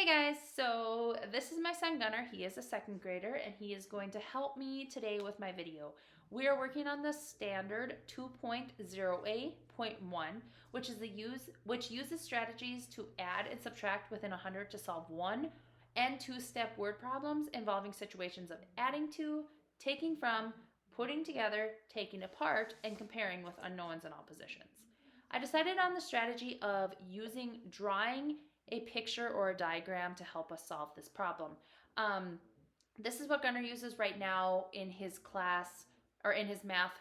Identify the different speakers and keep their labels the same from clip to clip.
Speaker 1: Hey guys, so this is my son Gunnar. He is a second grader and he is going to help me today with my video. We are working on the standard 2.0a.1, which uses strategies to add and subtract within 100 to solve 1 and 2-step word problems involving situations of adding to, taking from, putting together, taking apart, and comparing with unknowns and oppositions. I decided on the strategy of drawing a picture or a diagram to help us solve this problem. This is what Gunnar uses right now in his class or in his math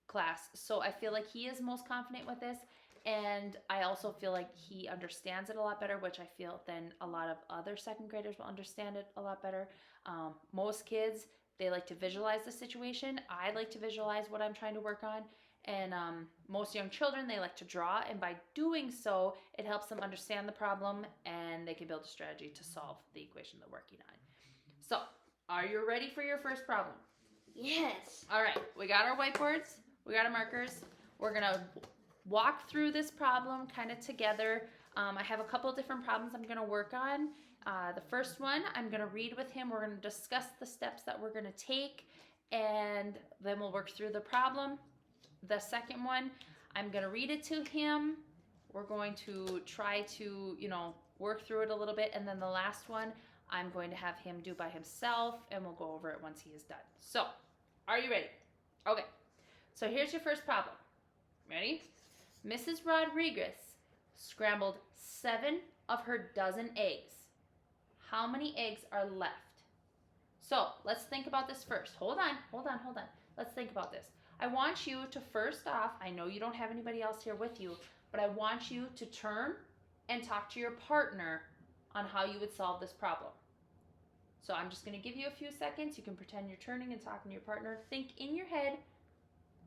Speaker 1: class. So I feel like he is most confident with this, and I also feel like he understands it a lot better, which I feel then a lot of other second graders will understand it a lot better. Most kids, they like to visualize the situation. I like to visualize what I'm trying to work on. And most young children, they like to draw, and by doing so, it helps them understand the problem and they can build a strategy to solve the equation they're working on. So, are you ready for your first problem?
Speaker 2: Yes.
Speaker 1: All right, we got our whiteboards, we got our markers. We're gonna walk through this problem kind of together. I have a couple different problems I'm gonna work on. The first one, I'm gonna read with him. We're gonna discuss the steps that we're gonna take, and then we'll work through the problem. The second one, I'm going to read it to him. We're going to try to, work through it a little bit. And then the last one, I'm going to have him do by himself, and we'll go over it once he is done. So, are you ready? Okay. So here's your first problem. Ready? Mrs. Rodriguez scrambled 7 of her dozen eggs. How many eggs are left? So, let's think about this first. Hold on. Let's think about this. I want you to first off, I know you don't have anybody else here with you, but I want you to turn and talk to your partner on how you would solve this problem. So I'm just going to give you a few seconds. You can pretend you're turning and talking to your partner. Think in your head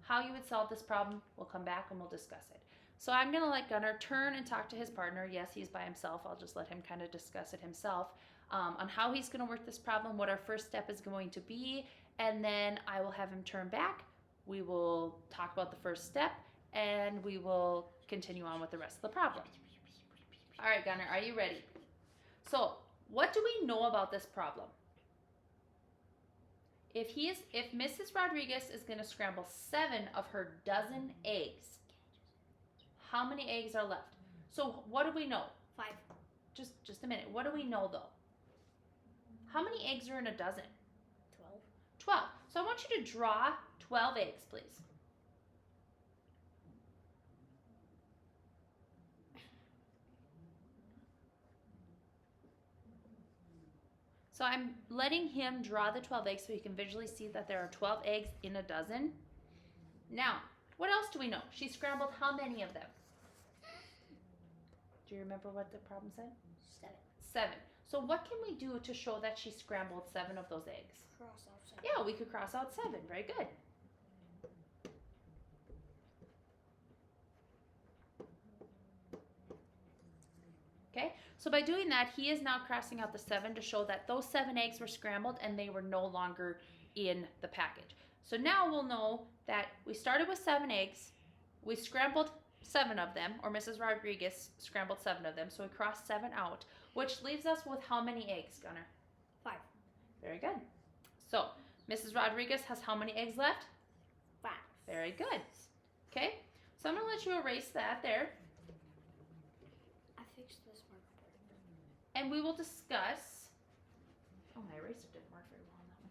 Speaker 1: how you would solve this problem. We'll come back and we'll discuss it. So I'm going to let Gunnar turn and talk to his partner. Yes, he's by himself. I'll just let him kind of discuss it himself on how he's going to work this problem, what our first step is going to be, and then I will have him turn back. We will talk about the first step, and we will continue on with the rest of the problem. All right, Gunnar, are you ready? So, what do we know about this problem? If Mrs. Rodriguez is going to scramble 7 of her dozen eggs, how many eggs are left? So, what do we know?
Speaker 2: 5.
Speaker 1: Just a minute. What do we know, though? How many eggs are in a dozen?
Speaker 2: 12.
Speaker 1: 12. So I want you to draw 12 eggs, please. So I'm letting him draw the 12 eggs so he can visually see that there are 12 eggs in a dozen. Now, what else do we know? She scrambled how many of them? Do you remember what the problem said?
Speaker 2: 7.
Speaker 1: 7. So what can we do to show that she scrambled 7 of those eggs?
Speaker 2: Cross out 7.
Speaker 1: Yeah, we could cross out 7. Very good. Okay, so by doing that, he is now crossing out the 7 to show that those 7 eggs were scrambled and they were no longer in the package. So now we'll know that we started with 7 eggs, we scrambled 7 of them, or Mrs. Rodriguez scrambled 7 of them, so we crossed 7 out, which leaves us with how many eggs, Gunnar?
Speaker 2: 5.
Speaker 1: Very good. So, Mrs. Rodriguez has how many eggs left?
Speaker 2: 5.
Speaker 1: Very good. Okay, so I'm going to let you erase that there.
Speaker 2: I fixed this marker.
Speaker 1: And we will discuss. Oh, my eraser didn't work very well on that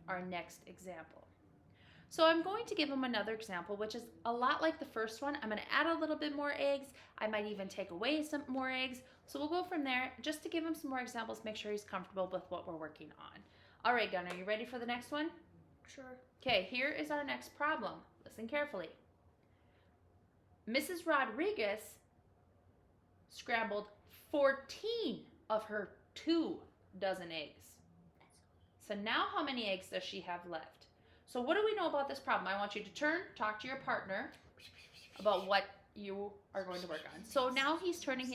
Speaker 1: one. Our next example. So I'm going to give him another example, which is a lot like the first one. I'm going to add a little bit more eggs. I might even take away some more eggs. So we'll go from there just to give him some more examples, make sure he's comfortable with what we're working on. All right, Gunnar, are you ready for the next one?
Speaker 2: Sure.
Speaker 1: Okay, here is our next problem. Listen carefully. Mrs. Rodriguez scrambled 14 of her 2 dozen eggs. So now how many eggs does she have left? So what do we know about this problem? I want you to turn, talk to your partner about what you are going to work on. So now he's turning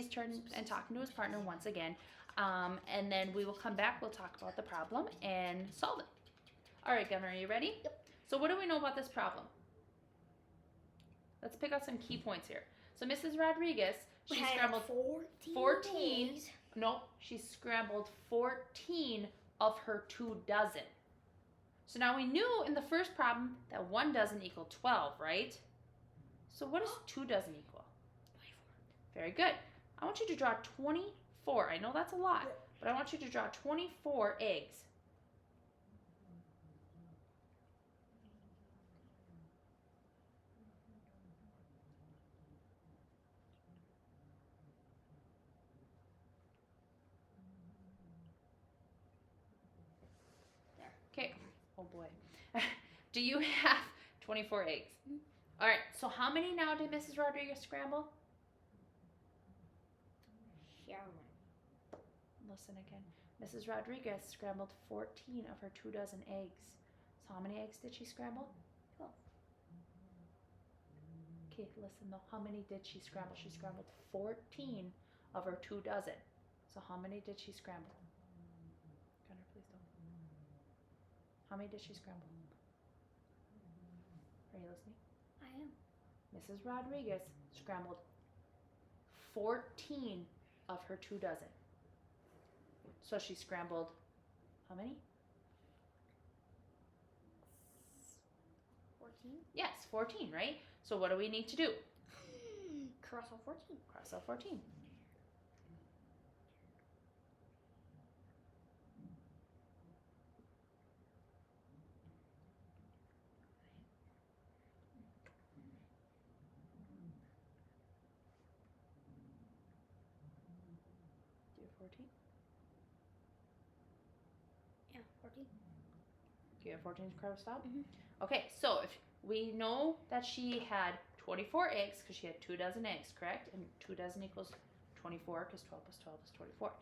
Speaker 1: and talking to his partner once again. And then we will come back, we'll talk about the problem and solve it. All right, Gunnar, are you ready?
Speaker 2: Yep.
Speaker 1: So what do we know about this problem? Let's pick out some key points here. So Mrs. Rodriguez, She
Speaker 2: We had
Speaker 1: scrambled
Speaker 2: 14. eggs.
Speaker 1: No, she scrambled 14 of her 2 dozen. So now we knew in the first problem that 1 dozen equaled 12, right? So what does 2 dozen equal?
Speaker 2: 24.
Speaker 1: Very good. I want you to draw 24. I know that's a lot, but I want you to draw 24 eggs. Okay. Oh boy. Do you have 24 eggs? All right. So how many now did Mrs. Rodriguez scramble?
Speaker 2: Here.
Speaker 1: Listen again. Mrs. Rodriguez scrambled 14 of her 2 dozen eggs. So how many eggs did she scramble?
Speaker 2: 12.
Speaker 1: Okay, listen though. How many did she scramble? She scrambled 14 of her 2 dozen. So how many did she scramble? Gunnar, please don't. How many did she scramble? Are you listening?
Speaker 2: I am.
Speaker 1: Mrs. Rodriguez scrambled 14 of her 2 dozen. So she scrambled how many?
Speaker 2: 14.
Speaker 1: Yes, 14, right? So what do we need to do?
Speaker 2: Cross off 14.
Speaker 1: Cross out 14. Do you have 14?
Speaker 2: Yeah, 14.
Speaker 1: Do you have 14 crossed out?
Speaker 2: Mhm.
Speaker 1: Okay, so if we know that she had 24 eggs because she had 2 dozen eggs, correct? And 2 dozen equals 24 because 12 plus 12 is 24.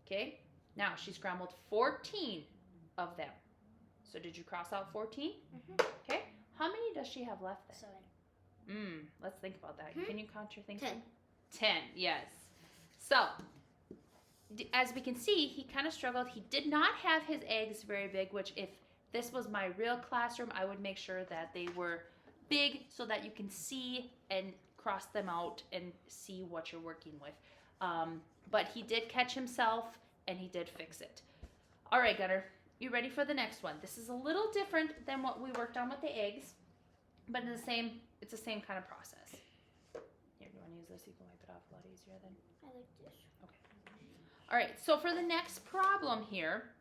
Speaker 1: Okay, now she scrambled 14 of them. So did you cross out 14?
Speaker 2: Mhm.
Speaker 1: Okay, how many does she have left then?
Speaker 2: 7.
Speaker 1: Let's think about that.
Speaker 2: Hmm?
Speaker 1: Can you count your thinking?
Speaker 2: 10.
Speaker 1: 10, yes. So, as we can see, he kind of struggled. He did not have his eggs very big, which if this was my real classroom, I would make sure that they were big so that you can see and cross them out and see what you're working with. But he did catch himself and he did fix it. All right, Gunnar, you ready for the next one? This is a little different than what we worked on with the eggs, but it's the same kind of process. Here, do you want to use this? You can wipe it off a lot easier then.
Speaker 2: I like this.
Speaker 1: All right, so for the next problem here,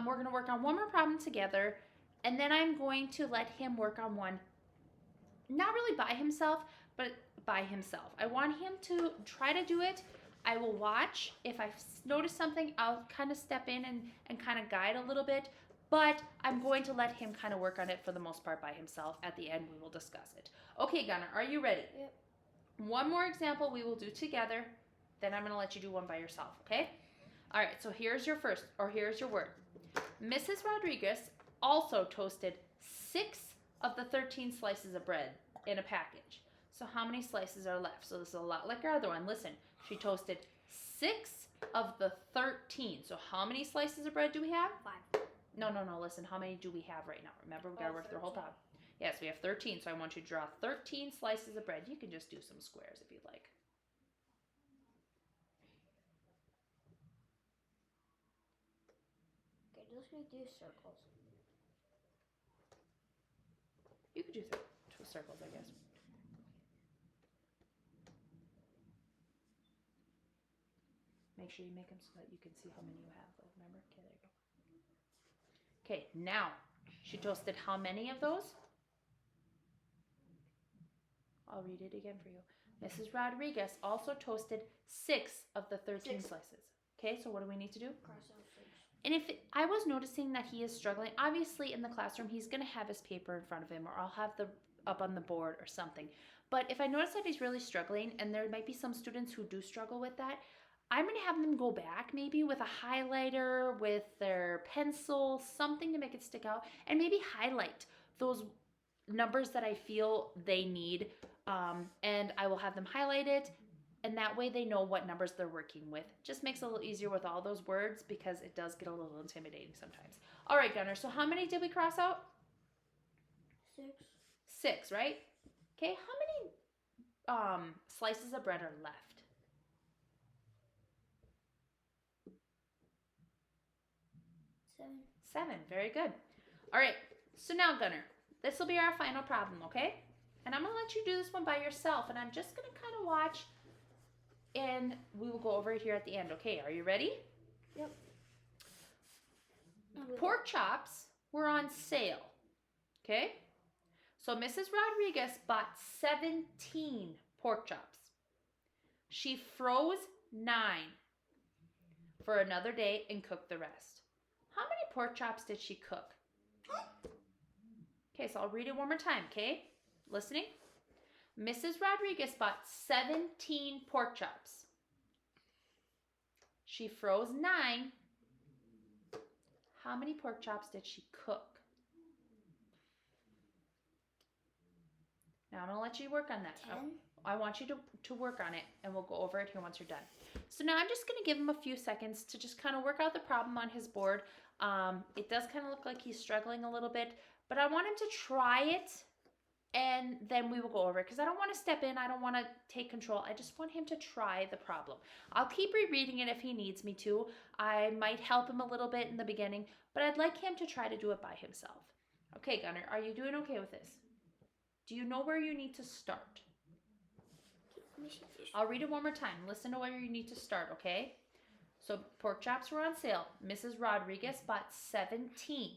Speaker 1: we're going to work on one more problem together, and then I'm going to let him work on one, not really by himself, but by himself. I want him to try to do it. I will watch. If I notice something, I'll kind of step in and kind of guide a little bit, but I'm going to let him kind of work on it for the most part by himself. At the end, we will discuss it. Okay, Gunnar, are you ready?
Speaker 2: Yep.
Speaker 1: One more example we will do together, then I'm going to let you do one by yourself, okay? All right, so here's your word. Mrs. Rodriguez also toasted 6 of the 13 slices of bread in a package. So how many slices are left? So this is a lot like our other one. Listen, she toasted 6 of the 13. So how many slices of bread do we have?
Speaker 2: 5.
Speaker 1: No, listen, how many do we have right now? Remember, we got to work through the whole
Speaker 2: 13.
Speaker 1: time. Yes, we have 13, so I want you to draw 13 slices of bread. You can just do some squares if you'd like.
Speaker 2: Okay, just gonna do circles.
Speaker 1: You could do two circles, I guess. Make sure you make them so that you can see how many you have, though. Remember? Okay, there you go. Okay, now, she toasted how many of those? I'll read it again for you. Mrs. Rodriguez also toasted 6 of the 13
Speaker 2: 6.
Speaker 1: slices. Okay, so what do we need to do?
Speaker 2: Cross out 6.
Speaker 1: And if I was noticing that he is struggling, obviously in the classroom, he's going to have his paper in front of him, or I'll have the up on the board or something. But if I notice that he's really struggling, and there might be some students who do struggle with that, I'm going to have them go back maybe with a highlighter, with their pencil, something to make it stick out, and maybe highlight those numbers that I feel they need. And I will have them highlight it, and that way they know what numbers they're working with. Just makes it a little easier with all those words because it does get a little intimidating sometimes. All right, Gunnar, so how many did we cross out?
Speaker 2: 6.
Speaker 1: 6, right? Okay, how slices of bread are left?
Speaker 2: 7.
Speaker 1: 7. Very good. All right. So now, Gunnar, this will be our final problem, okay? And I'm going to let you do this one by yourself, and I'm just going to kind of watch, and we will go over it here at the end. Okay, are you ready?
Speaker 2: Yep.
Speaker 1: Pork chops were on sale, okay? So Mrs. Rodriguez bought 17 pork chops. She froze 9 for another day and cooked the rest. How many pork chops did she cook? Okay, so I'll read it one more time, okay? Listening? Mrs. Rodriguez bought 17 pork chops. She froze 9. How many pork chops did she cook? Now I'm going to let you work on that.
Speaker 2: 10.
Speaker 1: I want you to work on it, and we'll go over it here once you're done. So now I'm just going to give him a few seconds to just kind of work out the problem on his board. It does kind of look like he's struggling a little bit, but I want him to try it, and then we will go over it, because I don't want to step in. I don't want to take control. I just want him to try the problem. I'll keep rereading it if he needs me to. I might help him a little bit in the beginning, but I'd like him to try to do it by himself. Okay, Gunnar, are you doing okay with this? Do you know where you need to start?
Speaker 2: Let me see this.
Speaker 1: I'll read it one more time. Listen to where you need to start, okay? So pork chops were on sale. Mrs. Rodriguez bought 17.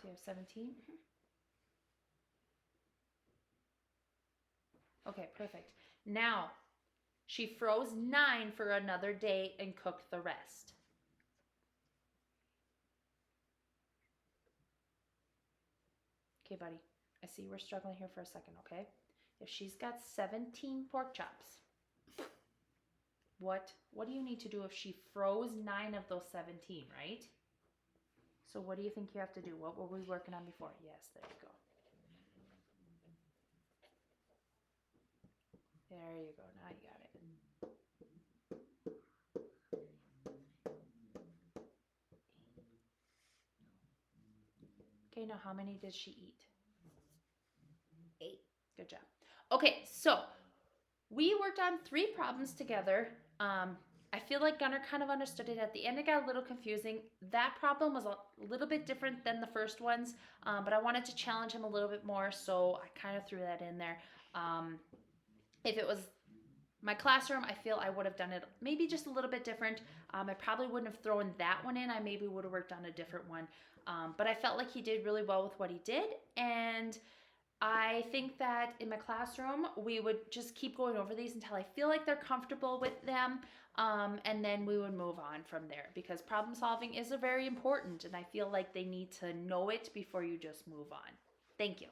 Speaker 1: Do you have 17? Okay, perfect. Now, she froze 9 for another day and cooked the rest. Okay, buddy. I see we're struggling here for a second, okay? If she's got 17 pork chops, what do you need to do if she froze 9 of those 17, right? So what do you think you have to do? What were we working on before? Yes, there you go. There you go. Now you got it. Okay, now how many did she eat?
Speaker 2: 8.
Speaker 1: Good job. Okay, so we worked on 3 problems together. I feel like Gunnar kind of understood it. At the end, it got a little confusing. That problem was a little bit different than the first ones, but I wanted to challenge him a little bit more, so I kind of threw that in there. If it was my classroom, I feel I would have done it maybe just a little bit different. I probably wouldn't have thrown that one in. I maybe would have worked on a different one. But I felt like he did really well with what he did, and I think that in my classroom, we would just keep going over these until I feel like they're comfortable with them, and then we would move on from there, because problem solving is very important, and I feel like they need to know it before you just move on. Thank you.